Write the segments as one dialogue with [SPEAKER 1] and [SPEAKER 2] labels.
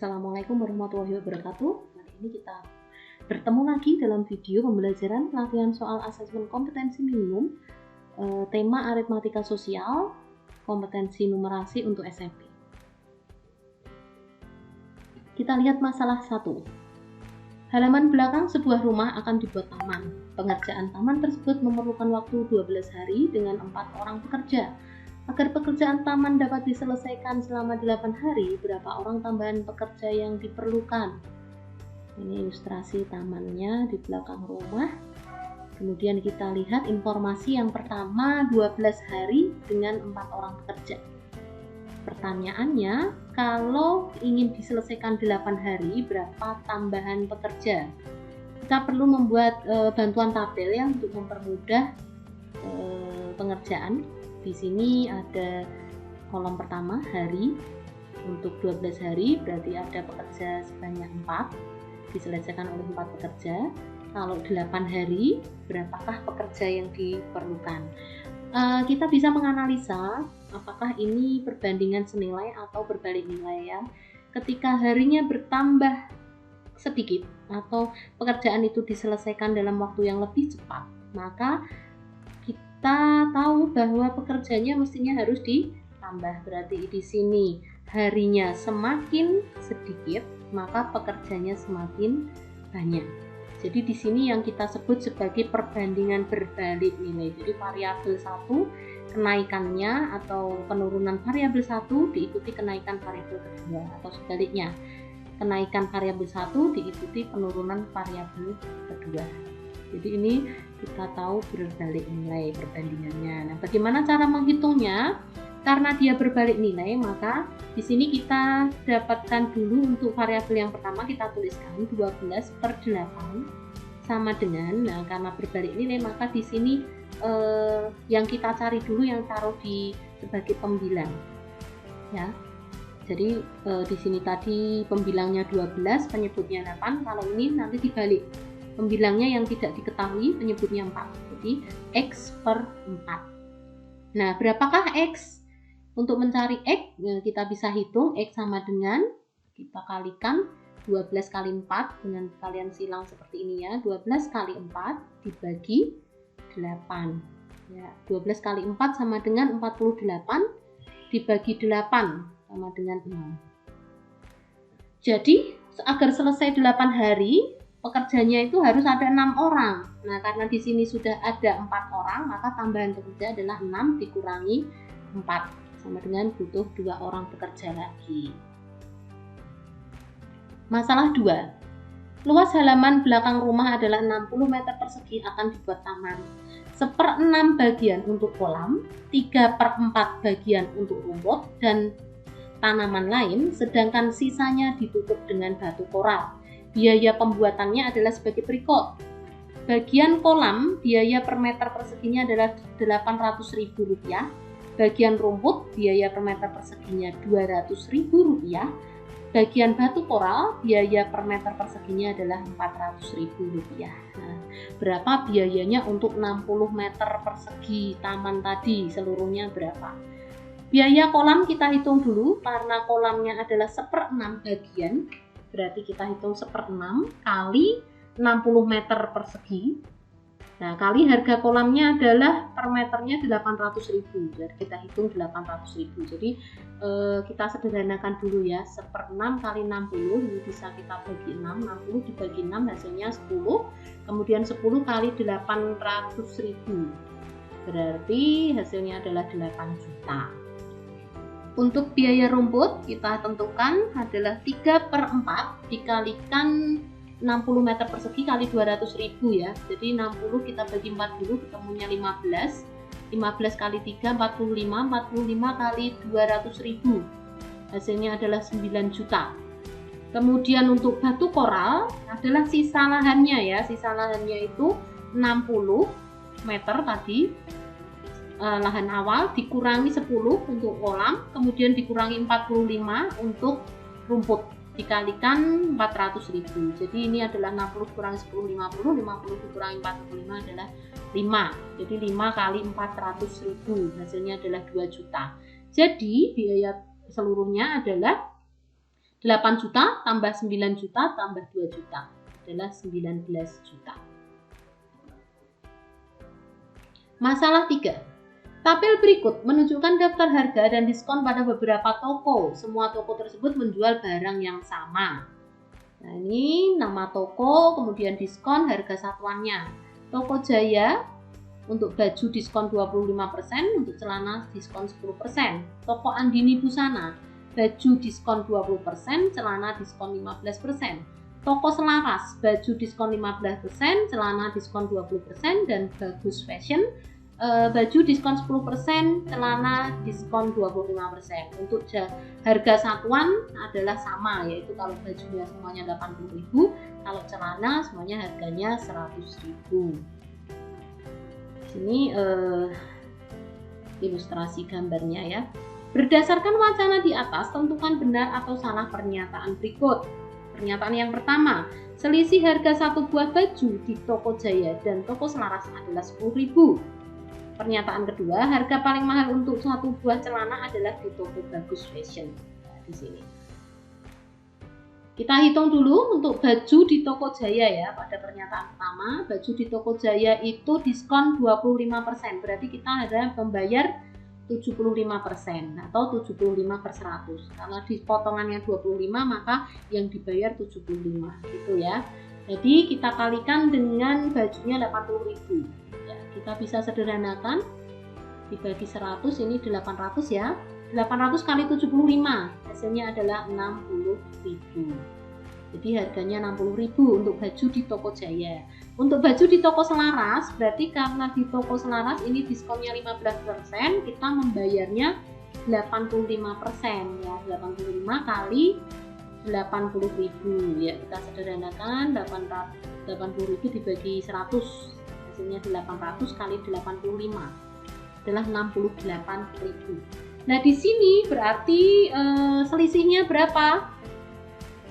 [SPEAKER 1] Assalamualaikum warahmatullahi wabarakatuh. Hari ini kita bertemu lagi dalam video pembelajaran pelatihan soal asesmen kompetensi minimum, tema aritmatika sosial, kompetensi numerasi untuk SMP. Kita lihat masalah 1. Halaman belakang sebuah rumah akan dibuat taman. Pengerjaan taman tersebut memerlukan waktu 12 hari dengan 4 orang pekerja. Agar pekerjaan taman dapat diselesaikan selama 8 hari, berapa orang tambahan pekerja yang diperlukan? Ini ilustrasi tamannya di belakang rumah. Kemudian kita lihat informasi yang pertama, 12 hari dengan 4 orang pekerja. Pertanyaannya, kalau ingin diselesaikan 8 hari, berapa tambahan pekerja? Kita perlu membuat bantuan tabel ya untuk mempermudah pengerjaan. Di sini ada kolom pertama hari, untuk 12 hari berarti ada pekerja sebanyak 4, diselesaikan oleh 4 pekerja. Kalau 8 hari, berapakah pekerja yang diperlukan? Kita bisa menganalisa apakah ini perbandingan senilai atau berbalik nilai ya. Ketika harinya bertambah sedikit atau pekerjaan itu diselesaikan dalam waktu yang lebih cepat, maka kita tahu bahwa pekerjanya mestinya harus ditambah. Berarti di sini harinya semakin sedikit, maka pekerjanya semakin banyak. Jadi di sini yang kita sebut sebagai perbandingan berbalik nilai. Jadi variabel 1 kenaikannya atau penurunan variabel 1 diikuti kenaikan variabel kedua, atau sebaliknya. Kenaikan variabel 1 diikuti penurunan variabel kedua. Jadi ini kita tahu berbalik nilai perbandingannya. Nah, bagaimana cara menghitungnya? Karena dia berbalik nilai, maka di sini kita dapatkan dulu untuk variabel yang pertama, kita tuliskan 12/8 sama dengan, nah karena berbalik nilai maka di sini yang kita cari dulu yang taruh di sebagai pembilang. Ya. Jadi di sini tadi pembilangnya 12, penyebutnya 8, kalau ini nanti dibalik. Pembilangnya yang tidak diketahui penyebutnya 4. Jadi X per 4. Nah, berapakah X? Untuk mencari X, kita bisa hitung X sama dengan, kita kalikan 12 kali 4 dengan kalian silang seperti ini ya. 12 kali 4 dibagi 8. Ya, 12 kali 4 sama dengan 48 dibagi 8 sama dengan 6. Jadi, agar selesai 8 hari, pekerjanya itu harus ada 6 orang. Nah, karena di sini sudah ada 4 orang, maka tambahan pekerja adalah 6 dikurangi 4, sama dengan butuh 2 orang pekerja lagi. Masalah 2. Luas halaman belakang rumah adalah 60 meter persegi, akan dibuat taman. 1/6 bagian untuk kolam, 3/4 bagian untuk rumput dan tanaman lain, sedangkan sisanya ditutup dengan batu koral. Biaya pembuatannya adalah sebagai berikut. Bagian kolam, biaya per meter perseginya adalah Rp800.000. Bagian rumput, biaya per meter perseginya Rp200.000. Bagian batu koral, biaya per meter perseginya adalah Rp400.000. Nah, berapa biayanya untuk 60 meter persegi taman tadi? Seluruhnya berapa? Biaya kolam kita hitung dulu, karena kolamnya adalah 1/6 bagian. Berarti kita hitung 1/6 kali 60 meter persegi. Nah, kali harga kolamnya adalah per meternya Rp800.000. Jadi kita hitung Rp800.000. Jadi kita sederhanakan dulu ya. 1/6 kali 60 ini bisa kita bagi 6. 60 dibagi 6 hasilnya 10. Kemudian 10 kali Rp800.000. Berarti hasilnya adalah 8 juta. Untuk biaya rumput kita tentukan adalah 3/4 dikalikan 60 meter persegi kali 200.000 ya. Jadi 60 kita bagi 4 dulu, ketemunya 15. 15 kali 3 45, 45 kali 200.000. Hasilnya adalah 9 juta. Kemudian untuk batu koral adalah sisa lahannya ya. Sisa lahannya itu 60 meter tadi. Lahan awal dikurangi 10 untuk kolam, kemudian dikurangi 45 untuk rumput, dikalikan 400.000. Jadi ini adalah 60 kurangi 10, 50, 50 dikurangi 45 adalah 5. Jadi 5 kali 400.000 hasilnya adalah 2 juta. Jadi biaya seluruhnya adalah 8 juta tambah 9 juta tambah 2 juta adalah 19 juta. Masalah 3. Tabel berikut menunjukkan daftar harga dan diskon pada beberapa toko. Semua toko tersebut menjual barang yang sama. Nah, ini nama toko, kemudian diskon, harga satuannya. Toko Jaya untuk baju diskon 25%, untuk celana diskon 10%. Toko Andini Busana, baju diskon 20%, celana diskon 15%. Toko Selaras, baju diskon 15%, celana diskon 20%, dan Bagus Fashion, baju diskon 10%, celana diskon 25%. Untuk harga satuan adalah sama, yaitu kalau bajunya semuanya 80.000, kalau celana semuanya harganya 100.000. Sini ilustrasi gambarnya ya. Berdasarkan wacana di atas, tentukan benar atau salah pernyataan berikut. Pernyataan yang pertama, selisih harga satu buah baju di toko Jaya dan toko Selaras adalah 10.000. Pernyataan kedua, harga paling mahal untuk satu buah celana adalah di toko Bagus Fashion. Nah, di sini kita hitung dulu untuk baju di toko Jaya ya. Pada pernyataan pertama, baju di toko Jaya itu diskon 25%. Berarti kita ada membayar 75% atau 75/100. Karena di potongannya 25, maka yang dibayar 75 gitu ya. Jadi kita kalikan dengan bajunya 80.000. Ya, kita bisa sederhanakan, dibagi 100, ini 800 ya. 800 kali 75, hasilnya adalah 60.000. Jadi harganya 60.000 untuk baju di toko Jaya. Untuk baju di toko Selaras, berarti karena di toko Selaras ini diskonnya 15%, kita membayarnya 85% ya. 85 kali 80.000 ya. Kita sederhanakan, 80.000 dibagi 100, hasilnya 800 kali 85 adalah 68.000. Nah, di sini berarti selisihnya berapa?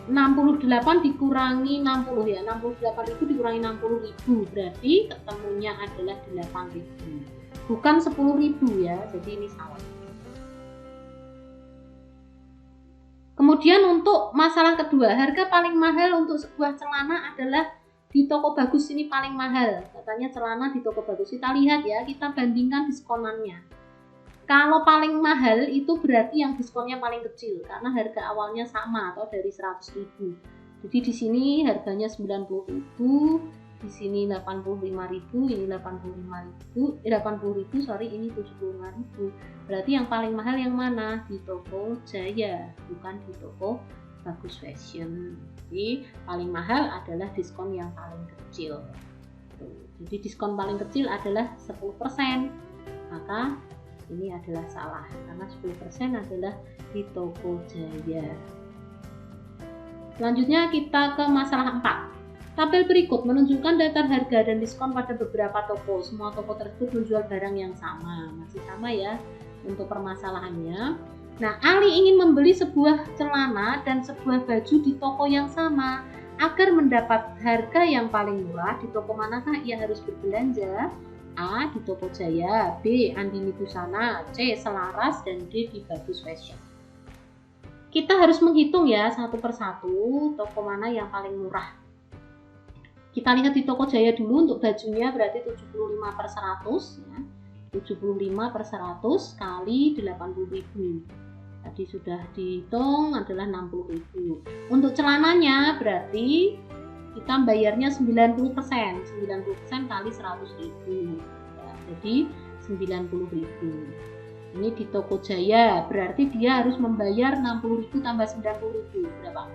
[SPEAKER 1] 68 dikurangi 60 ya. 68.000 dikurangi 60.000 berarti ketemunya adalah 8.000. Bukan 10.000 ya. Jadi ini salah. Kemudian untuk masalah kedua, harga paling mahal untuk sebuah celana adalah di toko Bagus. Ini paling mahal. Katanya celana di toko Bagus. Kita lihat ya, kita bandingkan diskonannya. Kalau paling mahal itu berarti yang diskonnya paling kecil karena harga awalnya sama atau dari 100.000. Jadi di sini harganya 90.000, di sini 85.000, ini 80.000, ini 75.000. Berarti yang paling mahal yang mana? Di toko Jaya, bukan di toko Bagus Fashion. Jadi paling mahal adalah diskon yang paling kecil. Jadi diskon paling kecil adalah 10%. Maka ini adalah salah karena 10% adalah di toko Jaya. Selanjutnya kita ke masalah 4. Tabel berikut menunjukkan daftar harga dan diskon pada beberapa toko. Semua toko tersebut menjual barang yang sama. Masih sama ya untuk permasalahannya. Nah, Ali ingin membeli sebuah celana dan sebuah baju di toko yang sama. Agar mendapat harga yang paling murah, di toko manakah ia harus berbelanja? A. Di toko Jaya, B. Andini Busana, C. Selaras, dan D. di Bagus Fashion. Kita harus menghitung ya satu persatu toko mana yang paling murah. Kita lihat di toko Jaya dulu. Untuk bajunya berarti 75/100 ya. 75/100 kali 80.000. Tadi sudah dihitung adalah 60.000. Untuk celananya berarti kita bayarnya 90%. 90% kali 100.000 ya, jadi 90.000. Ini di toko Jaya berarti dia harus membayar 60.000 tambah 90.000 berapa?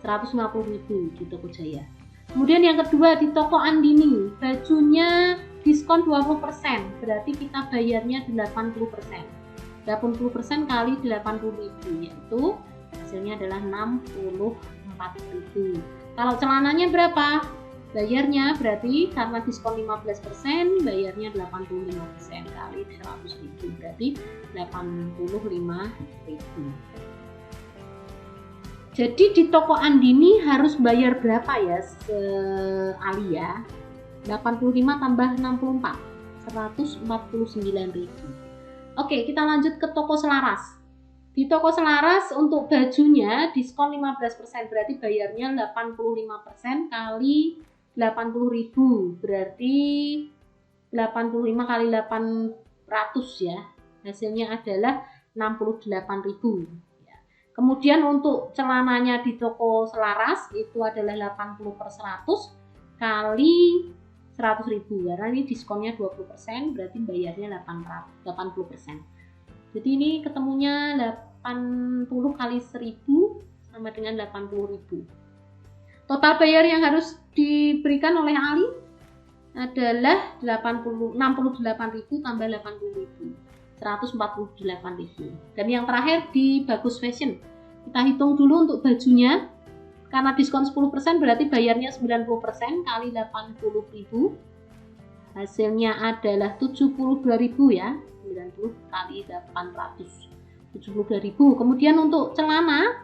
[SPEAKER 1] 150.000 di toko Jaya. Kemudian yang kedua di toko Andini, bajunya diskon 20%, berarti kita bayarnya 80%. 80% kali 80.000 yaitu hasilnya adalah 64.000. Kalau celananya berapa? Bayarnya berarti karena diskon 15%, bayarnya 85% kali 100.000 berarti 85.000. Jadi di toko Andini harus bayar berapa ya Ali ya? 85 tambah 64, 149.000. Oke, kita lanjut ke toko Selaras. Di toko selaras untuk bajunya diskon 15%, berarti bayarnya 85% kali 80.000, berarti 85 kali 800 ya. Hasilnya adalah 68.000. Kemudian untuk celananya di toko selaras itu adalah 80/100 kali 100.000, karena ini diskonnya 20%, berarti bayarnya 80%. Jadi ini ketemunya 80 kali 1000 sama dengan 80.000. Total bayar yang harus diberikan oleh Ali adalah 68.000 tambah 80.000, 148.000. Dan yang terakhir di Bagus Fashion, kita hitung dulu untuk bajunya. Karena diskon 10% berarti bayarnya 90% kali 80.000. Hasilnya adalah 72.000 ya. 90 kali 800, 72.000. Kemudian untuk celana,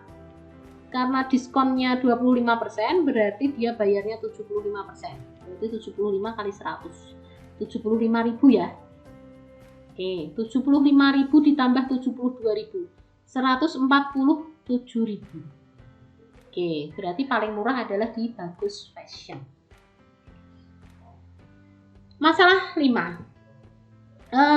[SPEAKER 1] karena diskonnya 25% berarti dia bayarnya 75%. Berarti 75 kali 100, 75.000 ya. Oke, 75.000 ditambah 72.000, 147.000. Oke, berarti paling murah adalah di Bagus Fashion. Masalah 5.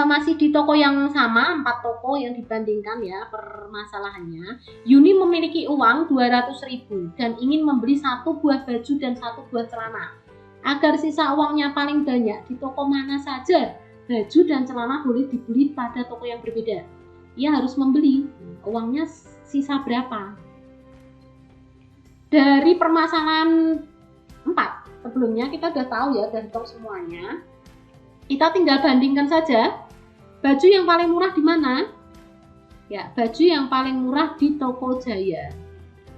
[SPEAKER 1] Masih di toko yang sama, 4 toko yang dibandingkan ya permasalahannya. Yuni memiliki uang 200.000 dan ingin membeli 1 buah baju dan 1 buah celana. Agar sisa uangnya paling banyak, di toko mana saja baju dan celana boleh dibeli pada toko yang berbeda. Ia harus membeli, uangnya sisa berapa? Dari permasalahan 4 sebelumnya kita udah tahu ya, udah hitung semuanya. Kita tinggal bandingkan saja. Baju yang paling murah di mana? Ya, baju yang paling murah di Toko Jaya.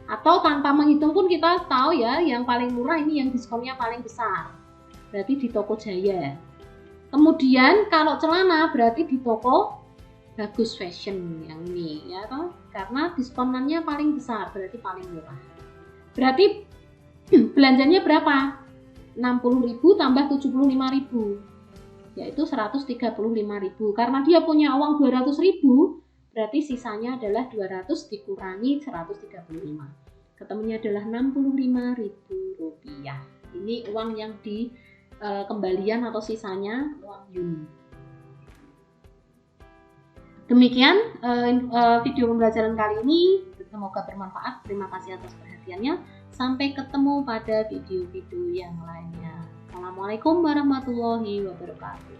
[SPEAKER 1] Atau tanpa menghitung pun kita tahu ya, yang paling murah ini yang diskonnya paling besar. Berarti di Toko Jaya. Kemudian kalau celana berarti di Toko Bagus Fashion yang ini ya toh, karena diskonannya paling besar, berarti paling murah. Berarti belanjanya berapa? 60.000 tambah 75.000. Yaitu 135.000. Karena dia punya uang 200.000, berarti sisanya adalah 200 dikurangi 135. Ketemunya adalah 65.000 rupiah. Ini uang yang di kembalian atau sisanya uang Yuni. Demikian video pembelajaran kali ini. Semoga bermanfaat. Terima kasih atas perhatiannya. Sampai ketemu pada video-video yang lainnya. Assalamualaikum warahmatullahi wabarakatuh.